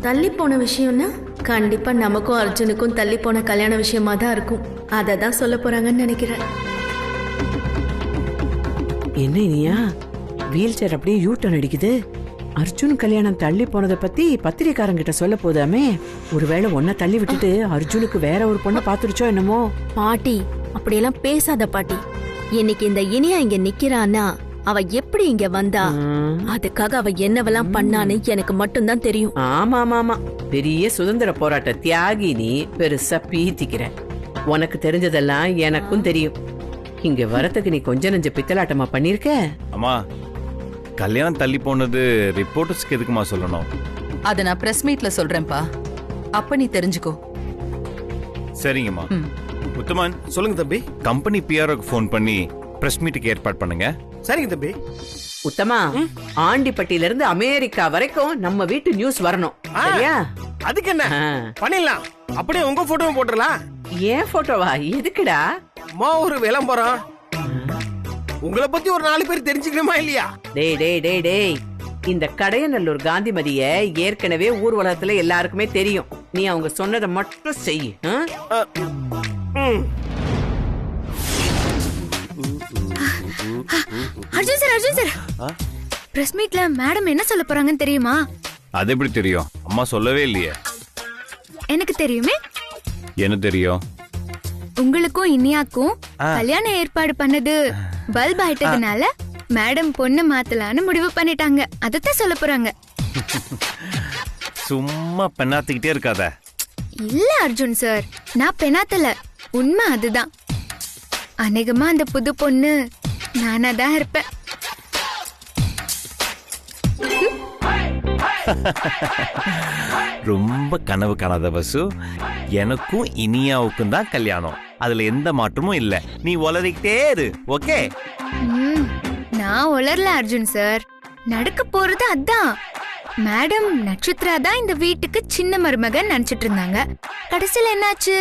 தள்ளி போன விஷயம்னா கண்டிப்பா நமக்கும் அர்ஜுனுக்கும் தள்ளி போன கல்யாண விஷயமா தான் இருக்கும். அதை தான் சொல்ல போறாங்கன்னு நினைக்கிறேன். என்ன இனியா வீல் சேர் அப்படியே யூ டர்ன் அடிக்குது. அர்ஜுன் கல்யாணம் தள்ளி போனதை பத்தி பத்திரிக்காரங்கிட்ட சொல்ல போதாமே. ஒருவேளை ஒன்ன தள்ளி விட்டுட்டு அர்ஜுனுக்கு வேற ஒரு பொண்ணை பாத்துருச்சோ என்னமோ. பாட்டி அப்படியெல்லாம் பேசாத பாட்டி. இன்னைக்கு இந்த இனியா இங்க நிக்கிறான்னா அவ எப்படி இங்க வந்தா, அதுக்காக அவ என்னவெல்லாம் பண்ணான்னு எனக்கு மட்டும்தான் தெரியும். ஆமா ஆமா ஆமா, பெரிய சுதந்திர போராட்ட தியாகி நீ. பெருசா பீத்திக்கிற. உனக்கு தெரிஞ்சதெல்லாம் எனக்கும் தெரியும். இங்க வரத்துக்கு நீ கொஞ்ச நெஞ்ச பித்தலாட்டமா பண்ணிருக்க. அம்மா, கல்யாணம் தள்ளி போனது ரிப்போர்ட்டர்ஸ்க்கு எதுக்குமா சொல்லணும்? அத நான் பிரஸ் மீட்ல சொல்றேன்ப்பா, அப்ப நீ தெரிஞ்சுக்கோ. சரிங்கம்மா. உத்தமன், சொல்லுங்க தம்பி. கம்பெனி பிஆர்ஓக்கு ஃபோன் பண்ணி பிரஸ் மீட்டுக்கு ஏற்பாடு பண்ணுங்க. சரிங்க தம்பி. உத்தமா, ஆண்டிப்பட்டியில இருந்து அமெரிக்கா வரைக்கும் நம்ம வீட்டு நியூஸ் வரணும். சரியா? அதுக்கு என்ன பண்ணிடலாம். அப்படியே உங்க போட்டோவும் போட்டுடலாம். ஏன் போட்டோவா? எதுக்குடா? அம்மா, ஒரு விளம்பரம். உங்களை பத்தி ஒரு 4 பேர் தெரிஞ்சுக்கணுமா இல்லையா? டேய் டேய் டேய் டேய், இந்த கடையநல்லூர் காந்திமதிய ஏற்கனவே ஊர் உலகத்துல எல்லாருக்குமே தெரியும். நீ அவங்க சொன்னதை மட்டும் செய். Arjun sir, Arjun sir, press மீட்ல மேடம் என்ன சொல்ல போறாங்கன்னு தெரியுமா? அது எப்படி தெரியும்? அம்மா சொல்லவே இல்லையே. எனக்கு தெரியுமே. என்ன தெரியும்? உங்களுக்கும் இனியாக்கும் கல்யாணம் ஏற்பாடு பண்ணது பல்ப் ஆயிட்டதுனால மேடம் பொண்ணு மாத்தலான்னு முடிவு பண்ணிட்டாங்க. அதத்தான் சொல்ல போறாங்க. சும்மா பெண்ணாத்திக்கிட்டே இருக்காத. இல்ல அர்ஜுன் சார், நான் பெண்ணாத்தல. உண்மை அதுதான். அநேகமா அந்த புது பொண்ணு நானா தான் இருப்பேன். ரொம்ப கனவு காணாத வசு. எனக்கும் இனியாவுக்கும் தான் கல்யாணம். அதுல எந்த மாற்றமும் இல்ல. நீ உளறிக்கிட்டே இரு. ஓகே? நான் உளரல அர்ஜுன் சார். நடக்க போறது அதான். மேடம் நட்சத்திரா தான் இந்த வீட்டுக்கு சின்ன மருமகன் நினைச்சிட்டு இருந்தாங்க. கடைசியில என்னாச்சு?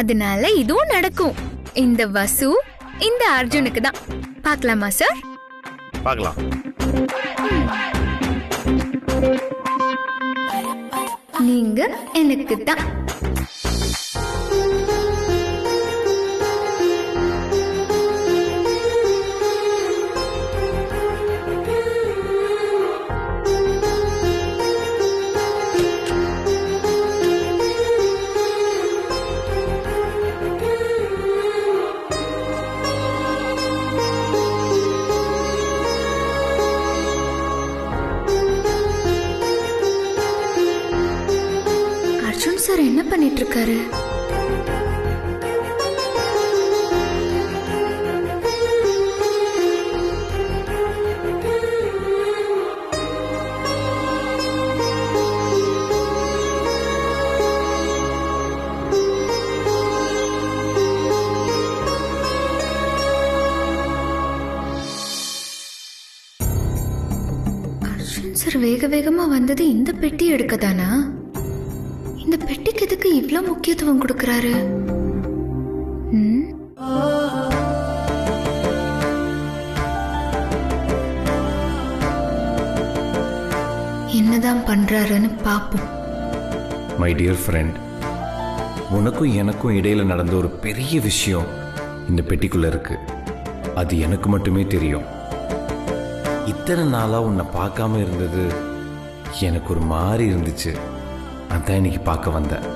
அதனால இதுவும் நடக்கும். இந்த வசு இந்த அர்ஜுனுக்கு தான். பார்க்கலாமா சார்? பார்க்கலாம். நீங்க எனக்கு தான். அர்ஜுன் சார் என்ன பண்ணிட்டு இருக்காரு? அர்ஜுன் சார் வேக வேகமா வந்தது இந்த பெட்டி எடுக்கதானா? இந்த பெட்டிக்கு எதுக்கு இவ்ளோ முக்கியத்துவம் கொடுக்கறாரு? என்னதான் பண்றாருன்னு பாப்போம். மை டியர் ஃப்ரெண்ட், உனக்கும் எனக்கும் இடையில நடந்த ஒரு பெரிய விஷயம் இந்த பெட்டிக்குள்ள இருக்கு. அது எனக்கு மட்டுமே தெரியும். இத்தனை நாளா உன்னை பார்க்காம இருந்தது எனக்கு ஒரு மாதிரி இருந்துச்சு. அதான் இன்னைக்கு பார்க்க வந்தேன்.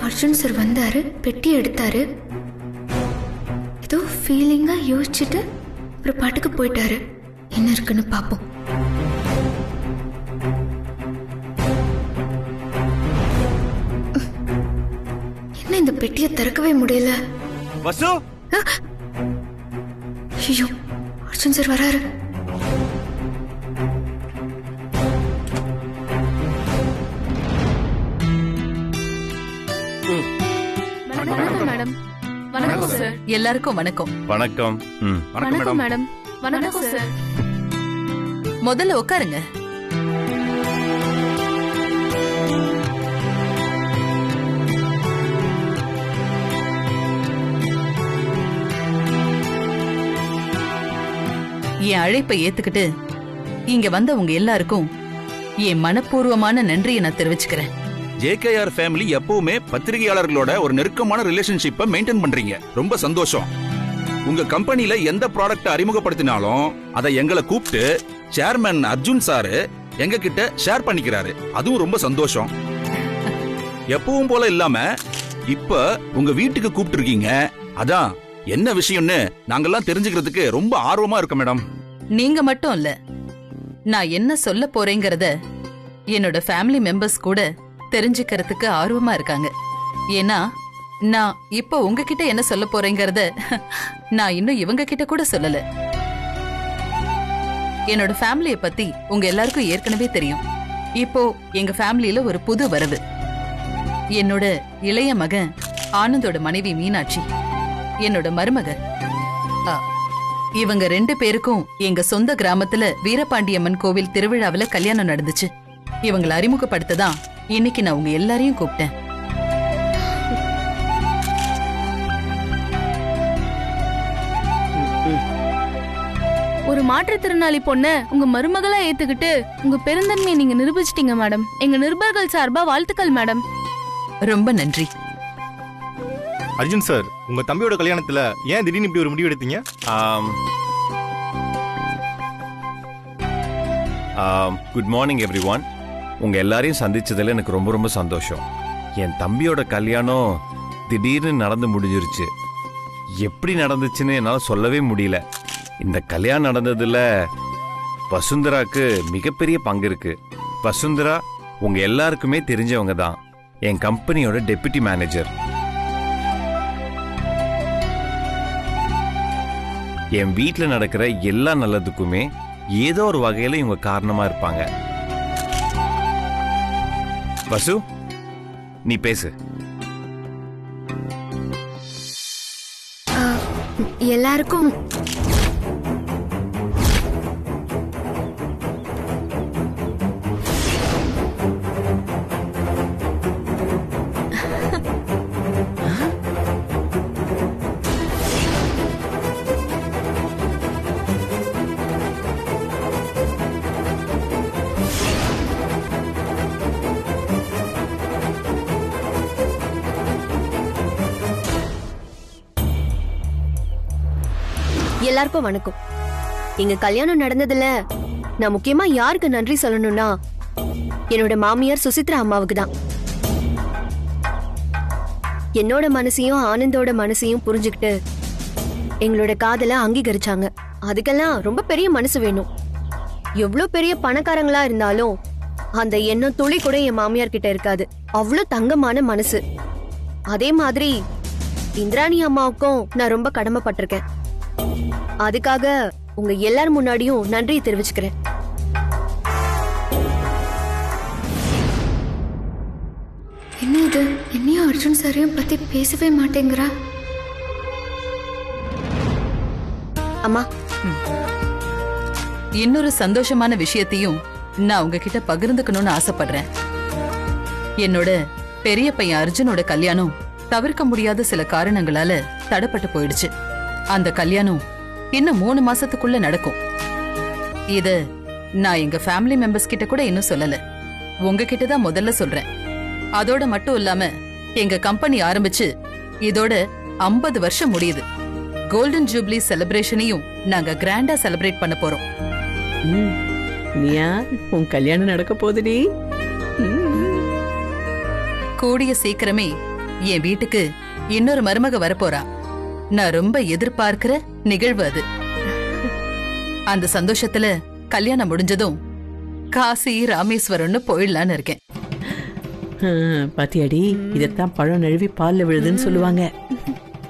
அர்ஜுன் சார் வந்தாரு, பெட்டி எடுத்தாரு, ஏதோ ஃபீலிங்கா யோசிச்சுட்டு அப்புறம் பாட்டுக்கு போயிட்டாரு. என்ன இருக்குன்னு பாப்போம். பெட்டியை திறக்கவே முடியல. வசு ஐயோ, அர்ஜுன் சார் வராரு. வணக்கம் மேடம். வணக்கம் சார். எல்லாருக்கும் வணக்கம். வணக்கம். வணக்கம் மேடம். வணக்கம் சார். முதல்ல உட்காருங்க. என் அழைப்பை ஏத்துக்கிட்டு இங்க வந்த உங்க எல்லாருக்கும் என் மனப்பூர்வமான நன்றியை நான் தெரிவிச்சுக்கிறேன். ஜேகேஆர் ஃபேமிலி எப்பவுமே பத்திரிகையாளர்களோட ஒரு நெருக்கமான ரிலேஷன்ஷிப்பை மெயின்டைன் பண்றீங்க. ரொம்ப சந்தோஷம். உங்க கம்பெனில எந்த ப்ராடக்ட் அறிமுகப்படுத்தினாலும் அதை எங்களை கூப்பிட்டு சேர்மன் அர்ஜுன் சாரு எங்க கிட்ட ஷேர் பண்ணிக்கிறாரு. அதுவும் ரொம்ப சந்தோஷம். எப்பவும் போல இல்லாம இப்ப உங்க வீட்டுக்கு கூப்பிட்டு இருக்கீங்க. அதான் என்ன விஷயம்னு நாங்கெல்லாம் தெரிஞ்சுக்கிறதுக்கு ரொம்ப ஆர்வமா இருக்கோம் மேடம். நீங்க மட்டும் இல்ல, நான் என்ன சொல்ல போறேங்கிறத என்னோட ஃபேமிலி மெம்பர்ஸ் கூட தெரிஞ்சுக்கிறதுக்கு ஆர்வமா இருக்காங்க. ஏன்னா நான் இப்ப உங்ககிட்ட என்ன சொல்ல போறேங்கிறத நான் இன்னும் இவங்க கிட்ட கூட சொல்லல. என்னோட ஃபேமிலிய பத்தி உங்க எல்லாருக்கும் ஏற்கனவே தெரியும். இப்போ எங்க ஃபேமிலியில ஒரு புது வரவு. என்னோட இளைய மகன் ஆனந்தோட மனைவி மீனாட்சி, என்னோட மருமக. இவங்க 2 பேருக்கும் எங்க சொந்த கிராமத்துல வீரபாண்டியம்மன் கோவில் திருவிழாவில கல்யாணம் நடந்துச்சு. இவங்களை அறிமுகப்படுத்ததான் இன்னைக்கு நான் உங்க எல்லாரையும் கூப்பிட்டேன். ஒரு மாற்றுத்திறனாளி பொண்ண உங்க மருமகளா ஏத்துக்கிட்டு உங்க பெருந்தன்மையை நீங்க நிரூபிச்சிட்டீங்க மேடம். எங்க நிருபர்கள் சார்பா வாழ்த்துக்கள் மேடம். ரொம்ப நன்றி. அர்ஜுன் சார், உங்க தம்பியோட கல்யாணத்துல ஏன் திடீர்னு இப்படி ஒரு முடிவு எடுத்தீங்க? Good morning everyone. உங்க எல்லாரையும் சந்திச்சதுல எனக்கு ரொம்ப ரொம்ப சந்தோஷம். என் தம்பியோட கல்யாணம் திடீர்னு நடந்து முடிஞ்சிருச்சு. எப்படி நடந்துச்சுன்னு என்னால சொல்லவே முடியல. இந்த கல்யாணம் நடந்ததுல வசுந்தராக்கு மிகப்பெரிய பங்கு இருக்கு. வசுந்தரா உங்க எல்லாருக்குமே தெரிஞ்சவங்க தான். என் கம்பெனியோட டெப்யூட்டி மேனேஜர். என் வீட்டுல நடக்கிற எல்லா நல்லதுக்குமே ஏதோ ஒரு வகையில இவங்க காரணமா இருப்பாங்க. வசு, நீ பேசு. எல்லாருக்கும் எல்லாருக்கும் வணக்கம். எங்க கல்யாணம் நடந்ததுல நான் முக்கியமா யாருக்கு நன்றி சொல்லணும்னா என்னோட மாமியார் சுசித்ரா அம்மாவுக்கு தான். என்னோட மனசையும் ஆனந்தோட மனசையும் புரிஞ்சுக்கிட்டு எங்களோட காதலை அங்கீகரிச்சாங்க. அதுக்கெல்லாம் ரொம்ப பெரிய மனசு வேணும். எவ்வளவு பெரிய பணக்காரங்களா இருந்தாலும் அந்த எண்ணம் துளி கூட என் மாமியார் கிட்ட இருக்காது. அவ்வளவு தங்கமான மனசு. அதே மாதிரி இந்திராணி அம்மாவுக்கும் நான் ரொம்ப கடமைப்பட்டிருக்கேன். அதுக்காக உங்க எல்லார் முன்னாடியும் நன்றியை தெரிவிச்சுக்கிறேன். என்ன இது, என்னையும் அர்ஜுன் சாரையும் பத்தி பேசவே மாட்டேங்கிறா. அம்மா, இன்னொரு சந்தோஷமான விஷயத்தையும் நான் உங்ககிட்ட பகிர்ந்துக்கணும்னு ஆசைப்படுறேன். என்னோட பெரிய பையன் அர்ஜுனோட கல்யாணம் தவிர்க்க முடியாத சில காரணங்களால தடைப்பட்டு போயிடுச்சு. அந்த கல்யாணம் இன்னும் 3 மாசத்துக்குள்ள நடக்கும். இத நான் எங்க ஃபேமிலி மெம்பர்ஸ் கிட்ட கூட இன்னும் சொல்லல. உங்ககிட்ட தான் முதல்ல சொல்றேன். அதோட மட்டும் இல்லாம எங்க கம்பெனி ஆரம்பிச்சு இதோட 50 வருஷம் முடியுது. கோல்டன் ஜூப்ளி செலிப்ரேஷனையும் நாங்க கிராண்டா செலிப்ரேட் பண்ண போறோம். நீயா, உன் கல்யாணம் நடக்க போகுதுடி. கூடிய சீக்கிரமே என் வீட்டுக்கு இன்னொரு மருமக வரப்போறா. நான் ரொம்ப எதிர்பார்க்கிற நிகழ்வு அது. அந்த சந்தோஷத்துல கல்யாணம் முடிஞ்சதும் காசி ராமேஸ்வரம்னு போயிடலான்னு இருக்கேன். பாத்தியாடி இதத்தான் பழம் நழுவி பால்ல விழுதுன்னு சொல்லுவாங்க.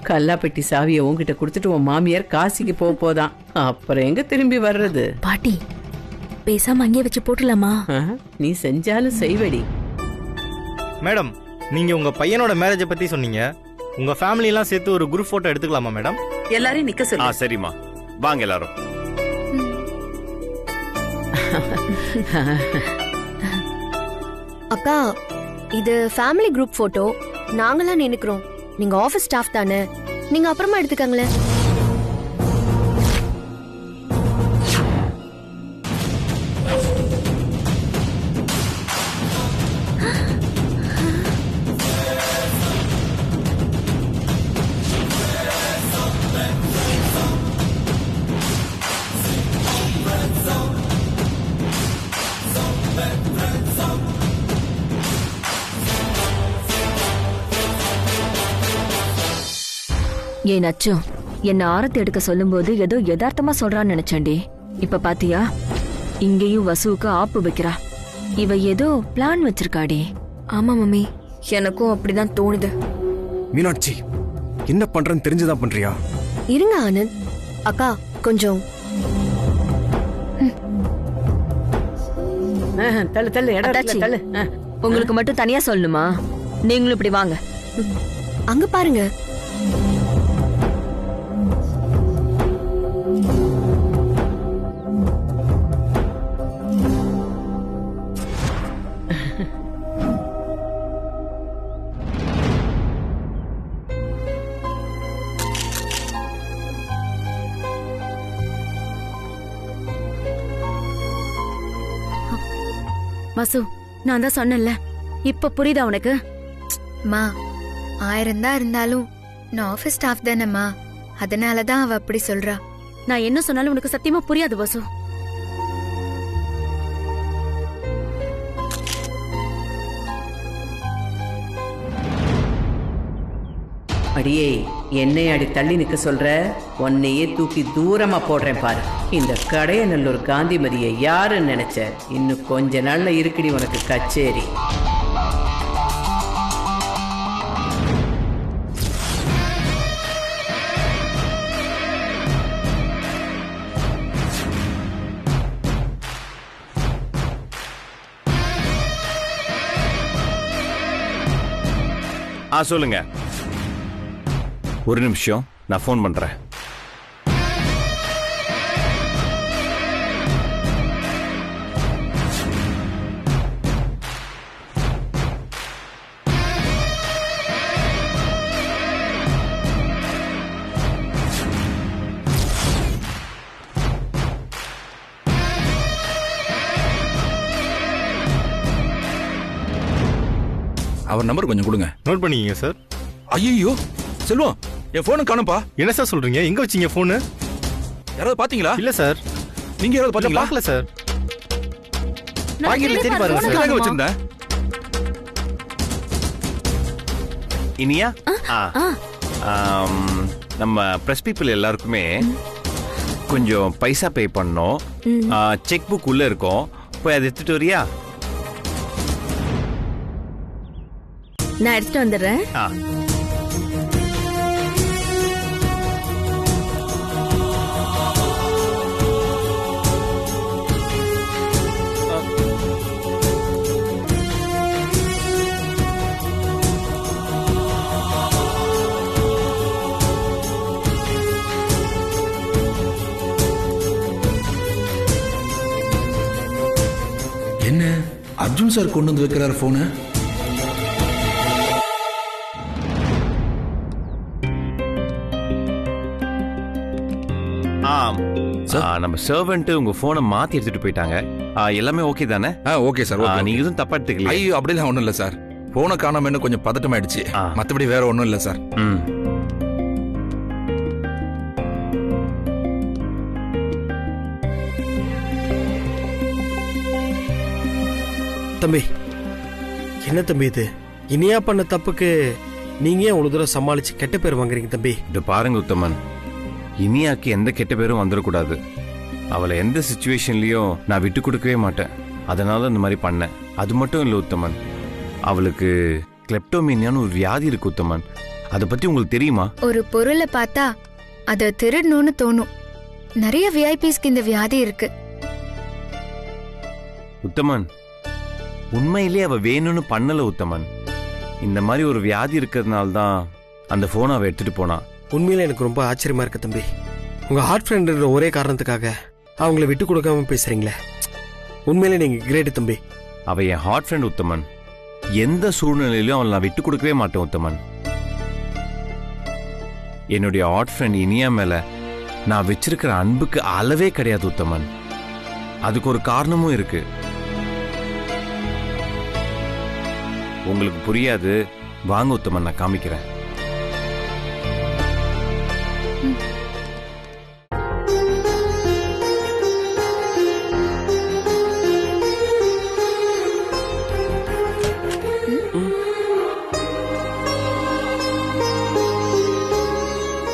கல்லாப்பெட்டி சாவியை உன்கிட்ட கொடுத்துட்டு உன் மாமியார் காசிக்கு போதான், அப்புறம் எங்க திரும்பி வர்றது? பாட்டி பேசாம அங்கே வச்சு போட்டுலாமா? நீ செஞ்சாலும் செய்வடி. மேடம், நீங்க உங்க பையனோட மேரேஜை பத்தி சொன்னீங்க. உங்க ஃபேமிலி எல்லாம் சேர்த்து ஒரு குரூப் போட்டோ எடுத்துக்கலாமா மேடம்? எல்லாரையும் நிக்க சொல்லு. சரிம்மா, வாங்க எல்லாரும். அக்கா, இது ஃபேமிலி குரூப் போட்டோ. நாங்களாம் நினைக்கிறோம், நீங்க ஆபீஸ் ஸ்டாஃப் தானே, நீங்க அப்புறமா எடுத்துக்கங்களேன். ஏன் நச்சு, என்ன ஆரத்தி எடுக்க சொல்லும்போது ஏதோ யதார்த்தமா சொல்றான்னு நினைச்சேன்டி. இப்ப பாத்தியா, இங்கேயும் வசுவுக்கு ஆப்பு வைக்கிறா. இவ ஏதோ பிளான் வச்சிருக்காடி. ஆமா மம்மி, எனக்கும் அப்படிதான் தோணுது. மீனாட்சி, என்ன பண்றேன்னு தெரிஞ்சுதான் பண்றியா? இருங்க ஆனந்த். அக்கா கொஞ்சம் தள்ளு தள்ளு, அத்தாச்சி, தள்ளு. உங்களுக்கு மட்டும் தனியா சொல்லணுமா? நீங்களும் இப்படி வாங்க. அங்க பாருங்க. வசு, நான் தான் சொன்னேன்ல, இப்ப புரியுதா உனக்கு? மா, 1000 தான் இருந்தாலும் நான் ஆபீஸ் ஸ்டாஃப் தானேம்மா, அதனாலதான் அவ அப்படி சொல்றா. நான் என்ன சொன்னாலும் உனக்கு சத்தியமா புரியாது வசு. அடியே, என்னை அடி தள்ளி நிக்க சொல்ற? உன்னையே தூக்கி தூரமா போடுறேன் பாரு. இந்த கடையநல்லூர் காந்திமதியை யாருன்னு நினைச்ச? இன்னும் கொஞ்ச நாள்ல இருக்குடி உனக்கு கச்சேரி. சொல்லுங்க. ஒரு நிமிஷம், நான் ஃபோன் பண்றேன். அவர் நம்பர் கொஞ்சம் கொடுங்க. நோட் பண்ணிக்கங்க சார். ஐயோ செல்வம், என் போனை காணும்பா. என்ன சார் சொல்றீங்க? எங்க வச்சீங்க போனு? யாராவது பாத்தீங்களா? இல்ல சார். நீங்க யாராவது பாத்தீங்களா? பார்க்கல சார். பாக்கெட்ல தேடி பாருங்க சார். எங்க வச்சிருந்தேன்? இனியா, நம்ம பிரஸ் பீப்புள் எல்லாருக்குமே கொஞ்சம் பைசா பே பண்ணோம். செக் புக் உள்ள இருக்கும், போய் அதை எடுத்துட்டு வரியா? நான் எடுத்துட்டு வந்துடுறேன். என்ன அர்ஜுன் சார் கொண்டு வந்து வைக்கிறார் போனு? நம்ம சர்வெண்ட் உங்க போனை மாத்தி எடுத்துட்டு போயிட்டாங்க. எல்லாமே ஓகே தானே? Okay sir. நீங்க எதுவும் தப்பா எடுத்துக்கல? ஐயோ, அப்படிலாம் ஒண்ணும் இல்ல சார். போனை காணாம கொஞ்சம் பதட்டமாயிடுச்சு, மத்தபடி வேற ஒண்ணும் இல்ல சார். தம்பி, என்ன தம்பி இது? இனியா பண்ண தப்புக்கு நீங்க ஏன் ஒரு தூரம் சமாளிச்சு கெட்ட பேர் வாங்குறீங்க தம்பி? இது பாருங்க உத்தமன், இனியாக்கு எந்த கெட்ட பேரும் வந்துடக்கூடாது. அவளை எந்த சிச்சுவேஷன்லயும் நான் விட்டு கொடுக்கவே மாட்டேன். அதனால இந்த மாதிரி பண்ணேன். அது மட்டும் இல்லை உத்தமன், அவளுக்கு கிளெப்டோமேனியான்னு ஒரு வியாதி இருக்கு உத்தமன். அதை பத்தி உங்களுக்கு தெரியுமா? ஒரு பொருளை பார்த்தா அதை திருடணும்னு தோணும். நிறைய விஐபிஸ்க்கு இந்த வியாதி இருக்கு. உத்தமன், உண்மையிலே அவ வேணும்னு பண்ணல உத்தமன். இந்த மாதிரி ஒரு வியாதி இருக்கிறதுனால தான் அந்த போனை அவ எடுத்துட்டு போனா. உண்மையில எனக்கு ரொம்ப ஆச்சரியமா இருக்கு தம்பி. உங்க ஹார்ட் ஃப்ரெண்ட் ஒரே காரணத்துக்காக அவங்கள விட்டு கொடுக்காம பேசுறீங்களே. உண்மையிலே நீங்க கிரேட் தம்பி. அவ என் ஹார்ட் ஃப்ரெண்ட் உத்தமன். எந்த சூழ்நிலையிலும் அவளை நான் விட்டு கொடுக்கவே மாட்டேன் உத்தமன். என்னுடைய ஹார்ட் ஃப்ரெண்ட் இனியா மேல நான் வச்சிருக்கிற அன்புக்கு அளவே கிடையாது உத்தமன். அதுக்கு ஒரு காரணமும் இருக்கு. உங்களுக்கு புரியாது, வாங்க உத்தமன், நான் காமிக்கிறேன்.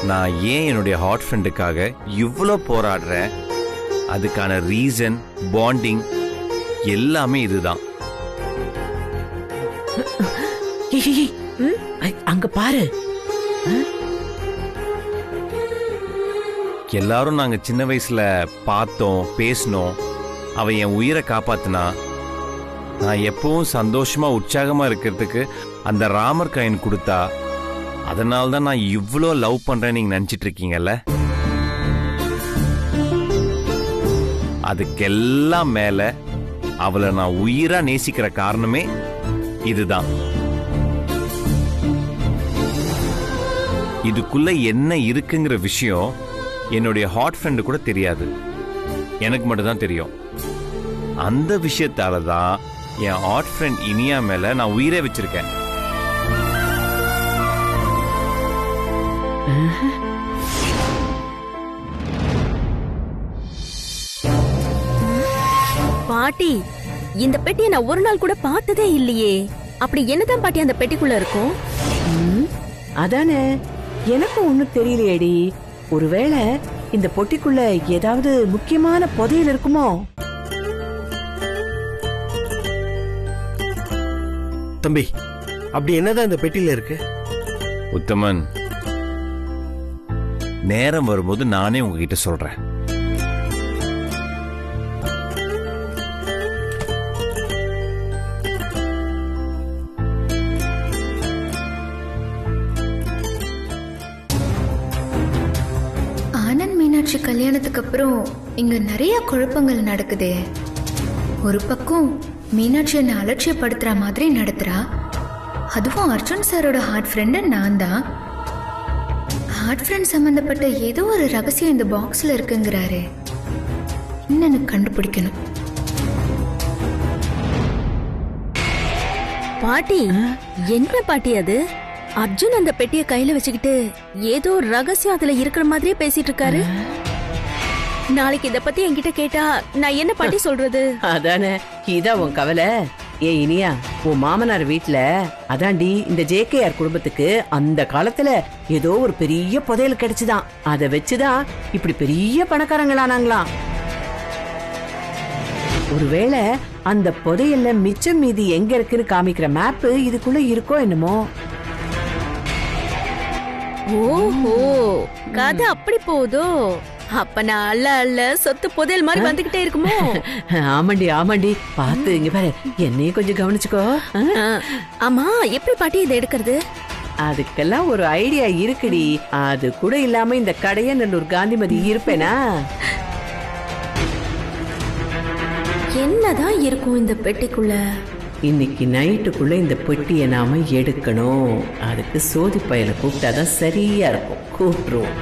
நான் ஏன் என்னுடைய ஹார்ட் ஃப்ரெண்டுக்காக இவ்வளோ போராடுறேன், அதுக்கான ரீசன், பாண்டிங் எல்லாமே இதுதான். அங்க பாரு. எல்லாரும் நாங்க சின்ன வயசுல பார்த்தோம், பேசினோம். அவ என் உயிரை காப்பாத்தினா. நான் எப்பவும் சந்தோஷமா உற்சாகமா இருக்கிறதுக்கு அந்த ராமர் காயின் கொடுத்தா. அதனால தான் நான் இவ்வளோ லவ் பண்றேன்னு நீங்க நினைச்சிட்டு இருக்கீங்கல்ல. அதுக்கெல்லாம் மேல அவளை நான் உயிரா நேசிக்கிற காரணமே இதுதான். இதுக்குள்ள என்ன இருக்குங்கிற விஷயம் என்னுடைய ஹார்ட் ஃப்ரெண்டு கூட தெரியாது, எனக்கு மட்டும் தான் தெரியும். அந்த விஷயத்தால தான் என் ஹார்ட் ஃப்ரெண்ட் இனியா மேல நான் உயிரே வச்சிருக்கேன். பாட்டி, இந்த பெட்டியை நான் ஒரு நாள் கூட பார்த்ததே இல்லையே. அப்படி என்னதான் பாட்டி அந்த பெட்டிக்குள்ள இருக்கும்? அதானே எனக்கும் ஒண்ணும் தெரியலையேடி. ஒருவேளை இந்த பொட்டிக்குள்ள ஏதாவது முக்கியமான புதையல் இருக்குமோ? தம்பி, அப்படி என்னதான் இந்த பெட்டியில இருக்கு? உத்தமன், நேரம் வரும்போது நானே உங்ககிட்ட சொல்றேன். ஆனந்த் மீனாட்சி கல்யாணத்துக்கு அப்புறம் இங்க நிறைய குழப்பங்கள் நடக்குதே. ஒரு பக்கம் மீனாட்சி என்னை அலட்சியப்படுத்துற மாதிரி நடத்துறா. அதுவும் அர்ஜுன் சாரோட ஹார்ட் ஃப்ரெண்டு நான் தான். ஹார்ட் ஃப்ரெண்ட் சம்பந்தப்பட்ட ஏதோ ஒரு ரகசியம் இந்த பாக்ஸ்ல இருக்குங்கிறாரு. என்னன்னு கண்டுபிடிக்கணும். பாட்டி, என்ன பாட்டி அது? அர்ஜுன் அந்த பெட்டியை கையில வச்சுக்கிட்டு ஏதோ ரகசியம் அதுல இருக்கிற மாதிரியே பேசிட்டு இருக்காரு. நாளைக்கு இத பத்தி என்கிட்ட கேட்டா நான் என்ன பாட்டி சொல்றது? அதானே, இதான் உன் கவலை. ஏ இனியா, உன் மாமனார் வீட்டுல அதாண்டி இந்த ஜேகேஆர் குடும்பத்துக்கு அந்த காலத்துல ஏதோ ஒரு பெரிய புதையல் கிடைச்சுதான். அதை வச்சுதான் இப்படி பெரிய பணக்காரங்களானாங்களாம். ஒருவேளை அந்த புதையல்ல மிச்சம் மீதி எங்க இருக்குன்னு காமிக்கிற மேப் இதுக்குள்ள இருக்கோ என்னமோ. ஓஹோ, கதை அப்படி போதோ? அப்ப நான் அல்ல அல்ல சொத்து புதையல் மாதிரி வந்துகிட்டே இருக்குமோ? ஆமாண்டி ஆமாண்டி, பாத்து இங்க பாரு, என்னையும் கொஞ்சம் கவனிச்சுக்கோ. ஆமா, எப்படி பாட்டி இதை எடுக்கிறது? அதுக்கெல்லாம் ஒரு ஐடியா இருக்குடி. அது கூட இல்லாம இந்த கடையநல்லூர் காந்திமதி இருப்பேனா? என்னதான் இருக்கும் இந்த பெட்டிக்குள்ள? இன்னைக்கு நைட்டுக்குள்ள இந்த பெட்டியை நாம எடுக்கணும். அதுக்கு சோதி பயலை கூப்பிட்டாதான் சரியா இருக்கும். கூப்பிட்டுருவோம்.